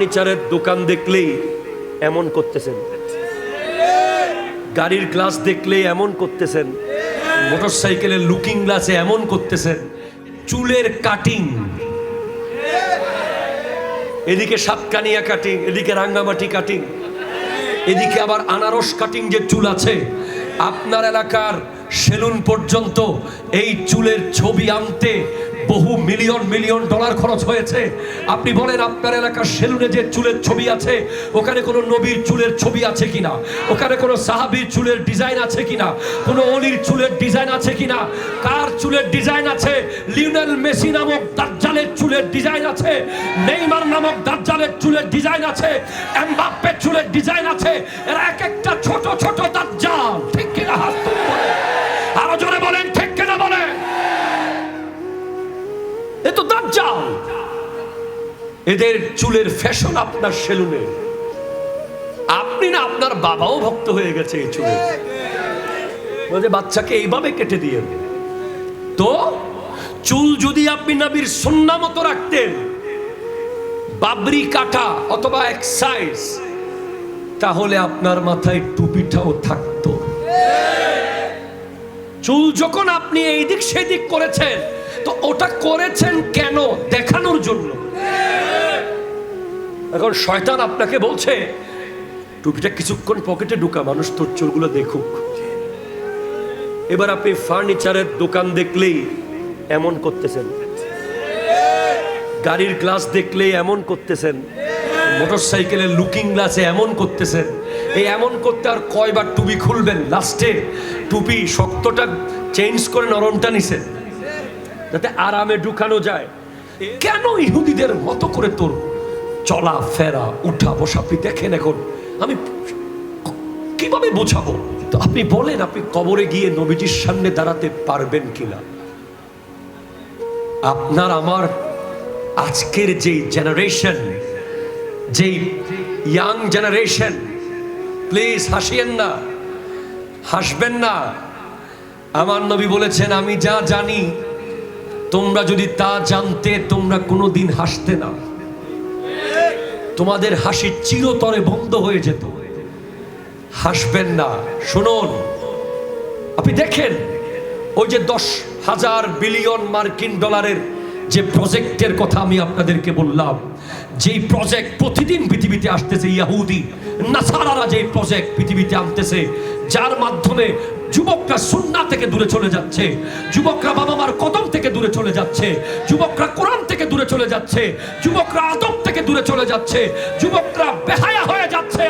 ফার্নিচারের দোকান দেখলেই এমন করতেছেন, গাড়ির গ্লাস দেখলেই এমন করতেছেন, মোটরসাইকেলের লুকিং গ্লাসে এমন করতেছেন, চুলের কাটিং, এদিকে সাতকানিয়া কাটিং, এদিকে রাঙ্গামাটি কাটিং, এদিকে আবার আনারস কাটিং যে চুল আছে। আপনার এলাকার সেলুন পর্যন্ত এই চুলের ছবি আনতে বহু মিলিয়ন মিলিয়ন ডলার খরচ হয়েছে। আপনি বলেন আপনার এলাকার সেলুনে যে চুলের ছবি আছে ওখানে কোনো নবীর চুলের ছবি আছে কিনা, ওখানে কোনো সাহাবীর চুলের ডিজাইন আছে কিনা, কোনো অলির চুলের ডিজাইন আছে কিনা, কার চুলের ডিজাইন আছে? লিওনেল মেসি নামক দাজ্জালের চুলের ডিজাইন আছে, নেইমার নামক দাজ্জালের চুলের ডিজাইন আছে, এমবাপ্পের চুলের ডিজাইন আছে। এরা এক একটা ছোট ছোট দাজ্জাল, ঠিক কিনা? হাত তুলে বলেন, আরো জোরে বলেন, ঠিক কিনা বলেন? এ তো দাজ্জাল। এদের চুলের ফ্যাশন আপনার সেলুনে। আপনি না, আপনার বাবাও ভক্ত হয়ে গেছে এই চুলে, বলে বাচ্চাকে এইভাবে কেটে দিয়ে। তো চুল যদি আপনি নবীর সুন্নাহ মতো রাখতেন, বাবরি কাটা অথবা এক্সারসাইজ, তাহলে আপনার মাথায় টুপিটাও থাকতো। চুল যখন আপনি এই দিক সেদিক করেছেন, তো ওটা করেছেন কেন? দেখানোর জন্য। এখন শয়তান আপনাকে বলছে টুপিটা কিছুক্ষণ পকেটে ঢুকা, মানুষ তোর চুলগুলো দেখুক। এবার আপনি ফার্নিচারের দোকান দেখলেই এমন করতেছেন, গাড়ির গ্লাস দেখলেই এমন করতেছেন, মোটরসাইকেলের লুকিং গ্লাসে এমন করতেছেন। এই এমন করতে আর কয়বার টুপি খুলবেন? লাস্টে টুপি শক্তটা চেঞ্জ করে নরমটা নিছেন যাতে আরামে ঢুকানো যায়। কেন ইহুদিদের মতো করে তোর চলা ফেরা উঠা বসা আপনি দেখেন। এখন আমি কিভাবে বোঝাবো? তো আপনি বলেন, আপনি কবরে গিয়ে নবীজির সামনে দাঁড়াতে পারবেন কিনা? আপনার আমার আজকের যে জেনারেশন, যেই ইয়াং জেনারেশন, প্লিজ হাসিয়েন না, হাসবেন না। আমার নবী বলেছেন, আমি যা জানি তোমরা যদি তা জানতে তোমরা কোনোদিন হাসতে না, তোমাদের হাসি চিরতরে বন্ধ হয়ে যেত। হাসবেন না। শুনুন, আপনি দেখেন ওই যে 10,000 বিলিয়ন মার্কিন ডলারের যে প্রজেক্টের কথা আমি আপনাদেরকে বললাম, যেই প্রজেক্ট প্রতিদিন পৃথিবীতে আসতেছে, ইহুদি নাসারারা যেই প্রজেক্ট পৃথিবীতে আনতেছে, যার মাধ্যমে যুবকরা সুন্নাহ থেকে দূরে চলে যাচ্ছে, যুবকরা বাবা মার কদম থেকে দূরে চলে যাচ্ছে, যুবকরা কোরআন থেকে দূরে চলে যাচ্ছে, যুবকরা আদব থেকে দূরে চলে যাচ্ছে, যুবকরা বেহায়া হয়ে যাচ্ছে।